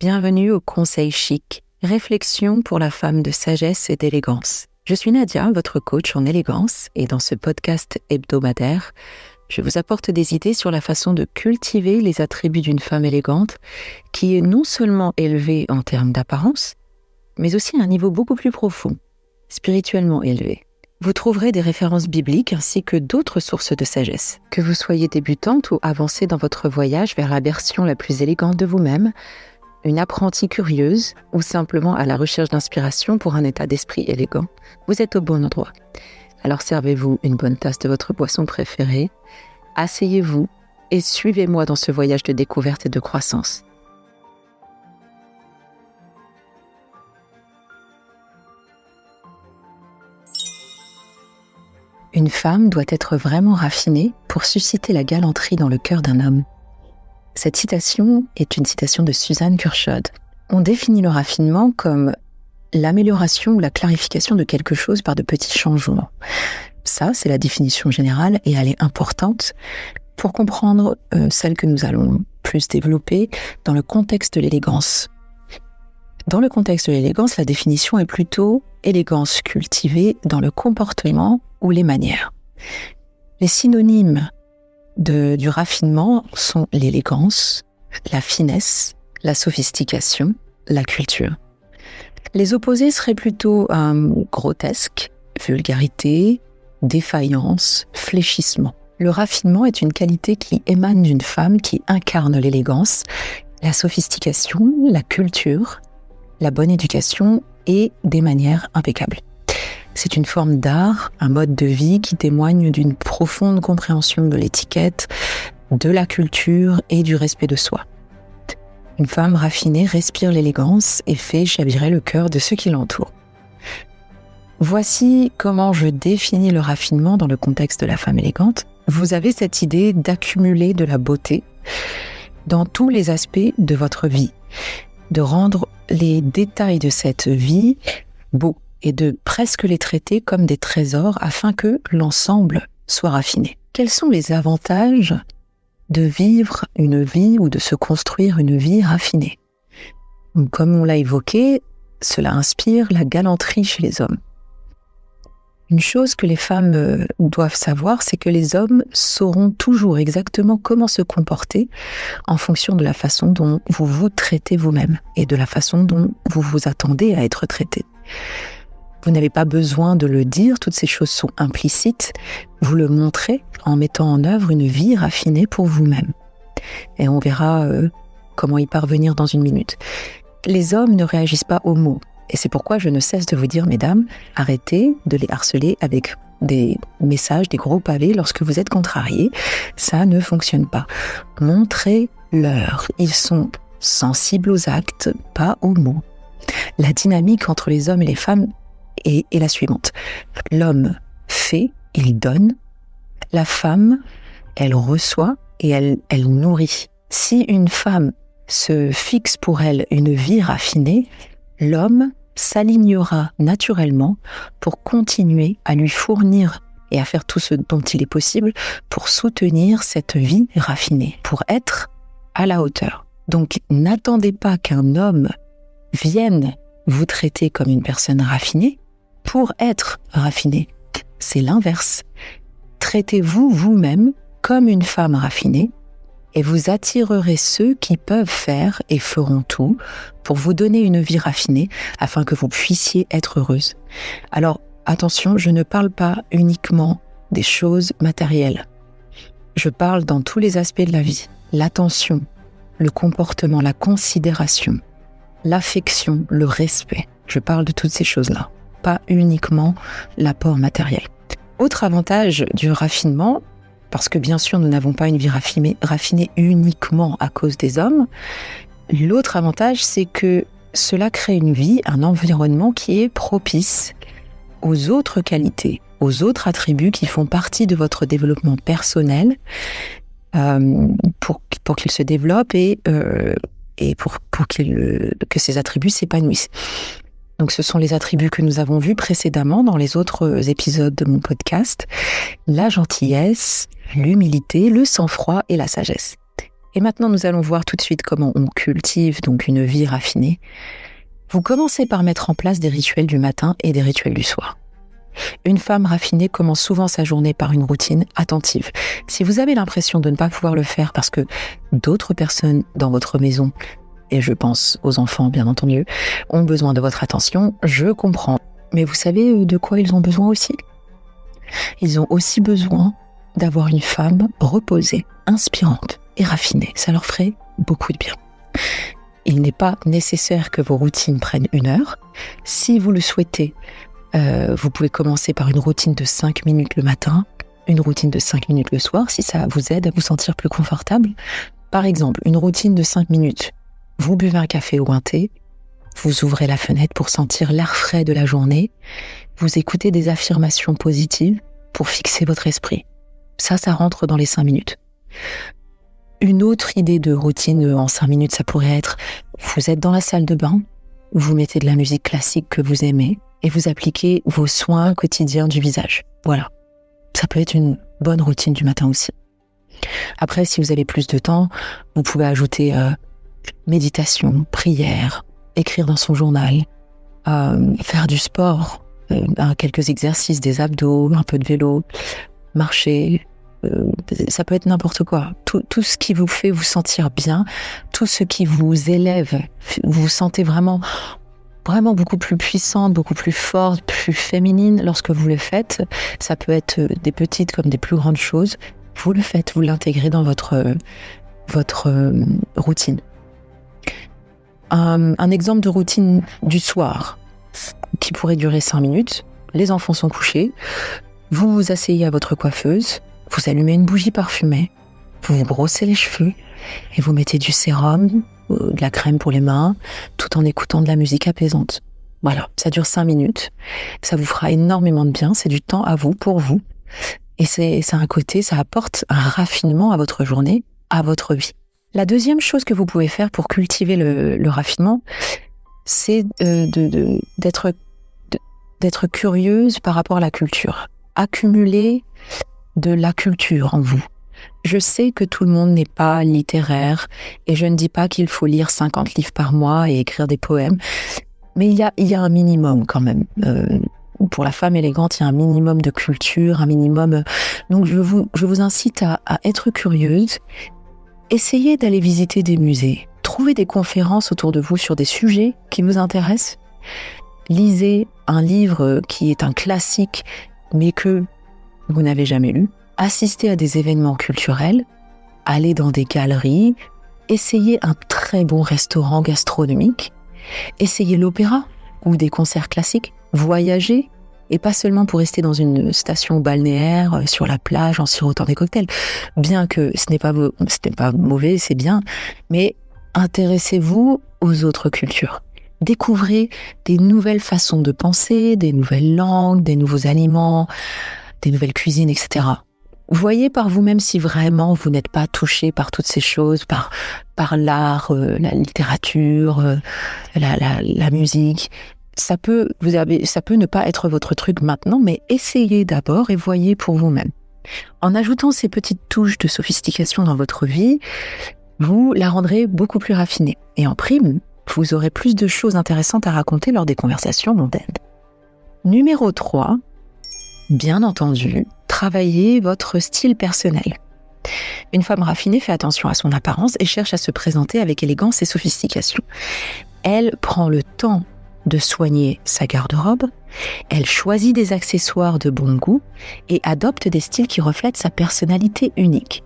Bienvenue au Conseil Chic, réflexion pour la femme de sagesse et d'élégance. Je suis Nadia, votre coach en élégance, et dans ce podcast hebdomadaire, je vous apporte des idées sur la façon de cultiver les attributs d'une femme élégante qui est non seulement élevée en termes d'apparence, mais aussi à un niveau beaucoup plus profond, spirituellement élevé. Vous trouverez des références bibliques ainsi que d'autres sources de sagesse. Que vous soyez débutante ou avancée dans votre voyage vers la version la plus élégante de vous-même, une apprentie curieuse ou simplement à la recherche d'inspiration pour un état d'esprit élégant, vous êtes au bon endroit. Alors servez-vous une bonne tasse de votre boisson préférée, asseyez-vous et suivez-moi dans ce voyage de découverte et de croissance. Une femme doit être vraiment raffinée pour susciter la galanterie dans le cœur d'un homme. Cette citation est une citation de Suzanne Curchod. On définit le raffinement comme l'amélioration ou la clarification de quelque chose par de petits changements. Ça, c'est la définition générale et elle est importante pour comprendre celle que nous allons plus développer dans le contexte de l'élégance. Dans le contexte de l'élégance, la définition est plutôt élégance cultivée dans le comportement ou les manières. Les synonymes du raffinement sont l'élégance, la finesse, la sophistication, la culture. Les opposés seraient plutôt grotesque, vulgarité, défaillance, fléchissement. Le raffinement est une qualité qui émane d'une femme qui incarne l'élégance, la sophistication, la culture, la bonne éducation et des manières impeccables. C'est une forme d'art, un mode de vie qui témoigne d'une profonde compréhension de l'étiquette, de la culture et du respect de soi. Une femme raffinée respire l'élégance et fait chavirer le cœur de ceux qui l'entourent. Voici comment je définis le raffinement dans le contexte de la femme élégante. Vous avez cette idée d'accumuler de la beauté dans tous les aspects de votre vie, de rendre les détails de cette vie beaux et de presque les traiter comme des trésors afin que l'ensemble soit raffiné. Quels sont les avantages de vivre une vie ou de se construire une vie raffinée? Comme on l'a évoqué, cela inspire la galanterie chez les hommes. Une chose que les femmes doivent savoir, c'est que les hommes sauront toujours exactement comment se comporter en fonction de la façon dont vous vous traitez vous-même et de la façon dont vous vous attendez à être traité. Vous n'avez pas besoin de le dire, toutes ces choses sont implicites. Vous le montrez en mettant en œuvre une vie raffinée pour vous-même. Et on verra comment y parvenir dans une minute. Les hommes ne réagissent pas aux mots. Et c'est pourquoi je ne cesse de vous dire, mesdames, arrêtez de les harceler avec des messages, des gros pavés lorsque vous êtes contrariés. Ça ne fonctionne pas. Montrez-leur. Ils sont sensibles aux actes, pas aux mots. La dynamique entre les hommes et les femmes est la suivante. L'homme fait, il donne. La femme, elle reçoit et elle nourrit. Si une femme se fixe pour elle une vie raffinée, l'homme s'alignera naturellement pour continuer à lui fournir et à faire tout ce dont il est possible pour soutenir cette vie raffinée, pour être à la hauteur. Donc, n'attendez pas qu'un homme vienne vous traiter comme une personne raffinée pour être raffiné. C'est l'inverse. Traitez-vous vous-même comme une femme raffinée et vous attirerez ceux qui peuvent faire et feront tout pour vous donner une vie raffinée afin que vous puissiez être heureuse. Alors, attention, je ne parle pas uniquement des choses matérielles. Je parle dans tous les aspects de la vie. L'attention, le comportement, la considération, l'affection, le respect. Je parle de toutes ces choses-là, pas uniquement l'apport matériel. Autre avantage du raffinement, parce que bien sûr nous n'avons pas une vie raffinée uniquement à cause des hommes, l'autre avantage c'est que cela crée une vie, un environnement qui est propice aux autres qualités, aux autres attributs qui font partie de votre développement personnel pour qu'ils se développent et pour que ces attributs s'épanouissent. Donc ce sont les attributs que nous avons vus précédemment dans les autres épisodes de mon podcast, la gentillesse, l'humilité, le sang-froid et la sagesse. Et maintenant, nous allons voir tout de suite comment on cultive donc une vie raffinée. Vous commencez par mettre en place des rituels du matin et des rituels du soir. Une femme raffinée commence souvent sa journée par une routine attentive. Si vous avez l'impression de ne pas pouvoir le faire parce que d'autres personnes dans votre maison, et je pense aux enfants bien entendu, ont besoin de votre attention, je comprends. Mais vous savez de quoi ils ont besoin aussi ? Ils ont aussi besoin d'avoir une femme reposée, inspirante et raffinée. Ça leur ferait beaucoup de bien. Il n'est pas nécessaire que vos routines prennent 1 heure. Si vous le souhaitez, vous pouvez commencer par une routine de 5 minutes le matin, une routine de 5 minutes le soir, si ça vous aide à vous sentir plus confortable. Par exemple, une routine de 5 minutes. Vous buvez un café ou un thé, vous ouvrez la fenêtre pour sentir l'air frais de la journée, vous écoutez des affirmations positives pour fixer votre esprit. Ça rentre dans les 5 minutes. Une autre idée de routine en 5 minutes, ça pourrait être, vous êtes dans la salle de bain, vous mettez de la musique classique que vous aimez et vous appliquez vos soins quotidiens du visage. Voilà. Ça peut être une bonne routine du matin aussi. Après, si vous avez plus de temps, vous pouvez ajouter méditation, prière, écrire dans son journal, faire du sport, quelques exercices, des abdos, un peu de vélo, marcher. Ça peut être n'importe quoi. Tout ce qui vous fait vous sentir bien, tout ce qui vous élève, vous vous sentez vraiment beaucoup plus puissante, beaucoup plus forte, plus féminine lorsque vous le faites. Ça peut être des petites comme des plus grandes choses. Vous le faites, vous l'intégrez dans votre routine. Un exemple de routine du soir qui pourrait durer 5 minutes. Les enfants sont couchés. Vous vous asseyez à votre coiffeuse. Vous allumez une bougie parfumée. Vous vous brossez les cheveux et vous mettez du sérum, de la crème pour les mains, tout en écoutant de la musique apaisante. Voilà, ça dure 5 minutes. Ça vous fera énormément de bien. C'est du temps à vous, pour vous. Et c'est un côté, ça apporte un raffinement à votre journée, à votre vie. La deuxième chose que vous pouvez faire pour cultiver le raffinement, c'est d'être curieuse par rapport à la culture. Accumuler de la culture en vous. Je sais que tout le monde n'est pas littéraire et je ne dis pas qu'il faut lire 50 livres par mois et écrire des poèmes, mais il y a un minimum quand même. Pour la femme élégante, il y a un minimum de culture, un minimum. Donc je vous incite à être curieuse. Essayez d'aller visiter des musées. Trouvez des conférences autour de vous sur des sujets qui vous intéressent. Lisez un livre qui est un classique, mais que vous n'avez jamais lu. Assistez à des événements culturels. Allez dans des galeries. Essayez un très bon restaurant gastronomique. Essayez l'opéra ou des concerts classiques. Voyagez, et pas seulement pour rester dans une station balnéaire, sur la plage, en sirotant des cocktails. Bien que ce n'est pas mauvais, c'est bien, mais intéressez-vous aux autres cultures. Découvrez des nouvelles façons de penser, des nouvelles langues, des nouveaux aliments, des nouvelles cuisines, etc. Voyez par vous-même si vraiment vous n'êtes pas touché par toutes ces choses, par l'art, la littérature, la musique. Ça peut ne pas être votre truc maintenant, mais essayez d'abord et voyez pour vous-même. En ajoutant ces petites touches de sophistication dans votre vie, vous la rendrez beaucoup plus raffinée. Et en prime, vous aurez plus de choses intéressantes à raconter lors des conversations mondaines. Numéro 3, bien entendu, travaillez votre style personnel. Une femme raffinée fait attention à son apparence et cherche à se présenter avec élégance et sophistication. Elle prend le temps de soigner sa garde-robe, elle choisit des accessoires de bon goût et adopte des styles qui reflètent sa personnalité unique.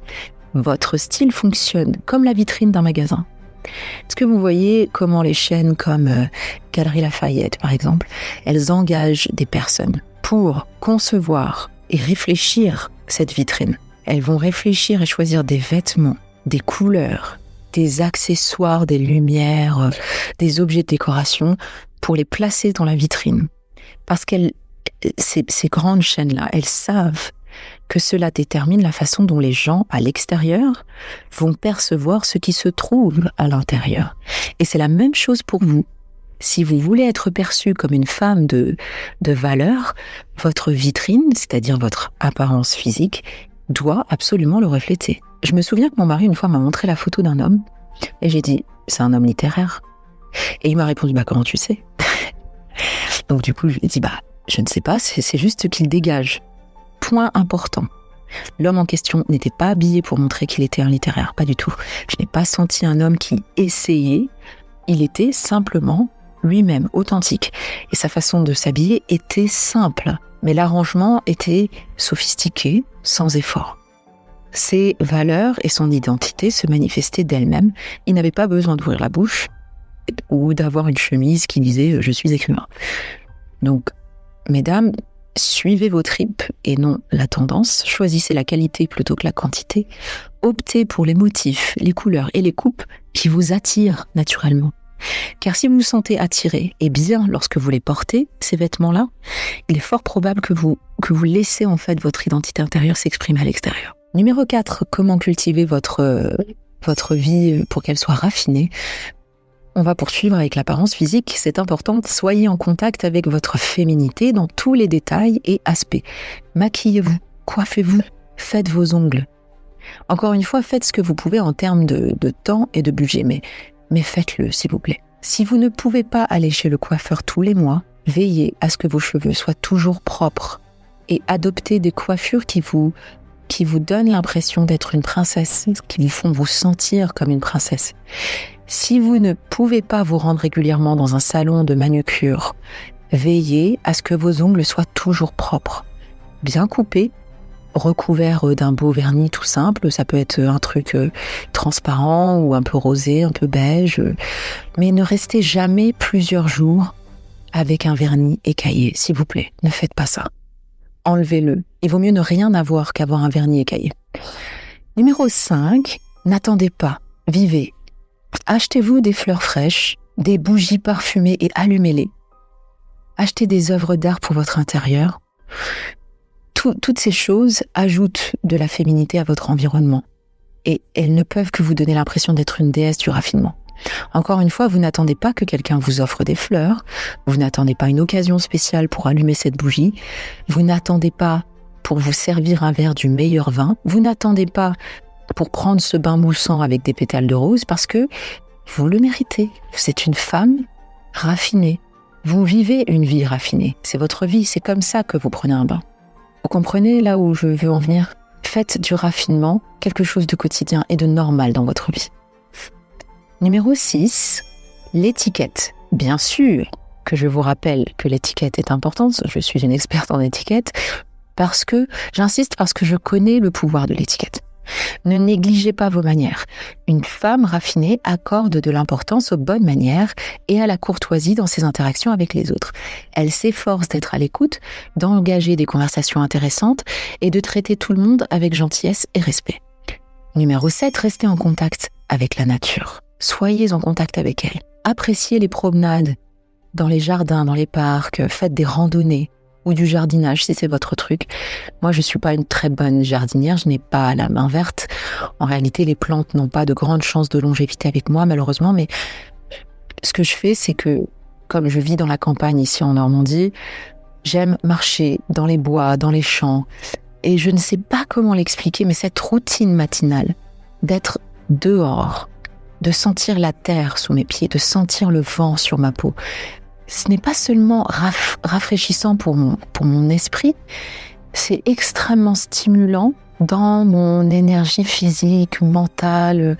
Votre style fonctionne comme la vitrine d'un magasin. Est-ce que vous voyez comment les chaînes comme Galeries Lafayette, par exemple, elles engagent des personnes pour concevoir et réfléchir cette vitrine. Elles vont réfléchir et choisir des vêtements, des couleurs, des accessoires, des lumières, des objets de décoration pour les placer dans la vitrine. Parce ces grandes chaînes-là, elles savent que cela détermine la façon dont les gens à l'extérieur vont percevoir ce qui se trouve à l'intérieur. Et c'est la même chose pour vous. Si vous voulez être perçue comme une femme de valeur, votre vitrine, c'est-à-dire votre apparence physique, doit absolument le refléter. Je me souviens que mon mari, une fois, m'a montré la photo d'un homme et j'ai dit, c'est un homme littéraire. Et il m'a répondu, comment tu sais? Donc du coup, je lui ai dit, je ne sais pas, c'est juste qu'il dégage. Point important. L'homme en question n'était pas habillé pour montrer qu'il était un littéraire, pas du tout. Je n'ai pas senti un homme qui essayait, il était simplement lui-même, authentique. Et sa façon de s'habiller était simple, mais l'arrangement était sophistiqué, sans effort. Ses valeurs et son identité se manifestaient d'elles-mêmes. Il n'avait pas besoin d'ouvrir la bouche ou d'avoir une chemise qui disait « je suis écrivain ». Donc, mesdames, suivez vos tripes et non la tendance. Choisissez la qualité plutôt que la quantité. Optez pour les motifs, les couleurs et les coupes qui vous attirent naturellement. Car si vous vous sentez attiré et bien lorsque vous les portez, ces vêtements-là, il est fort probable que vous laissez en fait votre identité intérieure s'exprimer à l'extérieur. Numéro 4, comment cultiver votre vie pour qu'elle soit raffinée? On va poursuivre avec l'apparence physique, c'est important. Soyez en contact avec votre féminité dans tous les détails et aspects. Maquillez-vous, coiffez-vous, faites vos ongles. Encore une fois, faites ce que vous pouvez en termes de temps et de budget, mais faites-le, s'il vous plaît. Si vous ne pouvez pas aller chez le coiffeur tous les mois, veillez à ce que vos cheveux soient toujours propres et adoptez des coiffures qui vous donnent l'impression d'être une princesse, qui vous font vous sentir comme une princesse. Si vous ne pouvez pas vous rendre régulièrement dans un salon de manucure, veillez à ce que vos ongles soient toujours propres, bien coupés, recouverts d'un beau vernis tout simple. Ça peut être un truc transparent ou un peu rosé, un peu beige. Mais ne restez jamais plusieurs jours avec un vernis écaillé, s'il vous plaît. Ne faites pas ça. Enlevez-le. Il vaut mieux ne rien avoir qu'avoir un vernis écaillé. Numéro 5, n'attendez pas, vivez. Achetez-vous des fleurs fraîches, des bougies parfumées et allumez-les. Achetez des œuvres d'art pour votre intérieur. Toutes ces choses ajoutent de la féminité à votre environnement. Et elles ne peuvent que vous donner l'impression d'être une déesse du raffinement. Encore une fois, vous n'attendez pas que quelqu'un vous offre des fleurs, vous n'attendez pas une occasion spéciale pour allumer cette bougie, vous n'attendez pas pour vous servir un verre du meilleur vin, vous n'attendez pas pour prendre ce bain moussant avec des pétales de rose, parce que vous le méritez. Vous êtes une femme raffinée. Vous vivez une vie raffinée. C'est votre vie, c'est comme ça que vous prenez un bain. Vous comprenez là où je veux en venir? Faites du raffinement quelque chose de quotidien et de normal dans votre vie. Numéro 6, l'étiquette. Bien sûr que je vous rappelle que l'étiquette est importante. Je suis une experte en étiquette parce que je connais le pouvoir de l'étiquette. Ne négligez pas vos manières. Une femme raffinée accorde de l'importance aux bonnes manières et à la courtoisie dans ses interactions avec les autres. Elle s'efforce d'être à l'écoute, d'engager des conversations intéressantes et de traiter tout le monde avec gentillesse et respect. Numéro 7, restez en contact avec la nature. Soyez en contact avec elle. Appréciez les promenades dans les jardins, dans les parcs, faites des randonnées ou du jardinage si c'est votre truc. Moi, je suis pas une très bonne jardinière, je n'ai pas la main verte. En réalité, les plantes n'ont pas de grandes chances de longévité avec moi, malheureusement, mais ce que je fais, c'est que, comme je vis dans la campagne ici en Normandie, j'aime marcher dans les bois, dans les champs, et je ne sais pas comment l'expliquer, mais cette routine matinale, d'être dehors, de sentir la terre sous mes pieds, de sentir le vent sur ma peau, ce n'est pas seulement rafraîchissant pour mon esprit, c'est extrêmement stimulant dans mon énergie physique, mentale.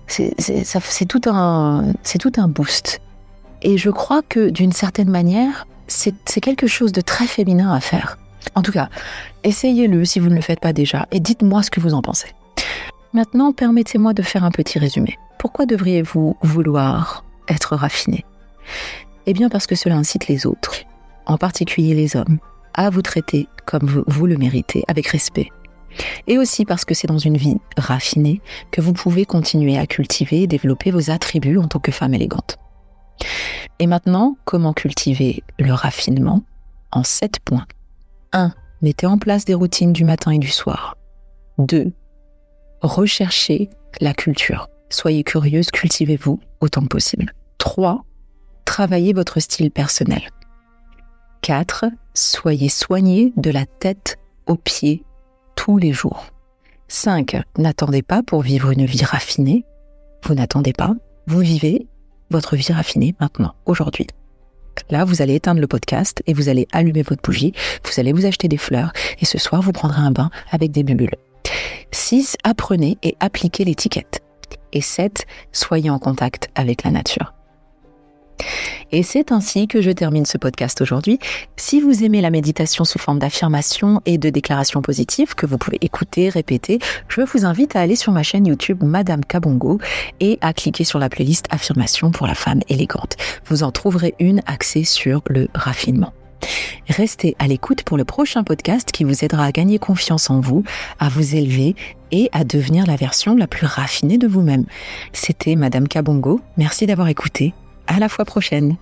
C'est tout un boost. Et je crois que d'une certaine manière, c'est quelque chose de très féminin à faire. En tout cas, essayez-le si vous ne le faites pas déjà et dites-moi ce que vous en pensez. Maintenant, permettez-moi de faire un petit résumé. Pourquoi devriez-vous vouloir être raffiné ? Eh bien parce que cela incite les autres, en particulier les hommes, à vous traiter comme vous le méritez, avec respect. Et aussi parce que c'est dans une vie raffinée que vous pouvez continuer à cultiver et développer vos attributs en tant que femme élégante. Et maintenant, comment cultiver le raffinement ? En 7 points. 1. Mettez en place des routines du matin et du soir. 2. Recherchez la culture. Soyez curieuse, cultivez-vous autant que possible. 3. Travaillez votre style personnel. 4. Soyez soigné de la tête aux pieds tous les jours. 5. N'attendez pas pour vivre une vie raffinée. Vous n'attendez pas, vous vivez votre vie raffinée maintenant, aujourd'hui. Là, vous allez éteindre le podcast et vous allez allumer votre bougie, vous allez vous acheter des fleurs et ce soir, vous prendrez un bain avec des bulles. 6. Apprenez et appliquez l'étiquette. Et 7. Soyez en contact avec la nature. Et c'est ainsi que je termine ce podcast aujourd'hui. Si vous aimez la méditation sous forme d'affirmation et de déclaration positive que vous pouvez écouter, répéter, je vous invite à aller sur ma chaîne YouTube Madame Kabongo et à cliquer sur la playlist Affirmation pour la femme élégante. Vous en trouverez une axée sur le raffinement. Restez à l'écoute pour le prochain podcast qui vous aidera à gagner confiance en vous, à vous élever et à devenir la version la plus raffinée de vous-même. C'était Madame Kabongo. Merci d'avoir écouté. À la fois prochaine.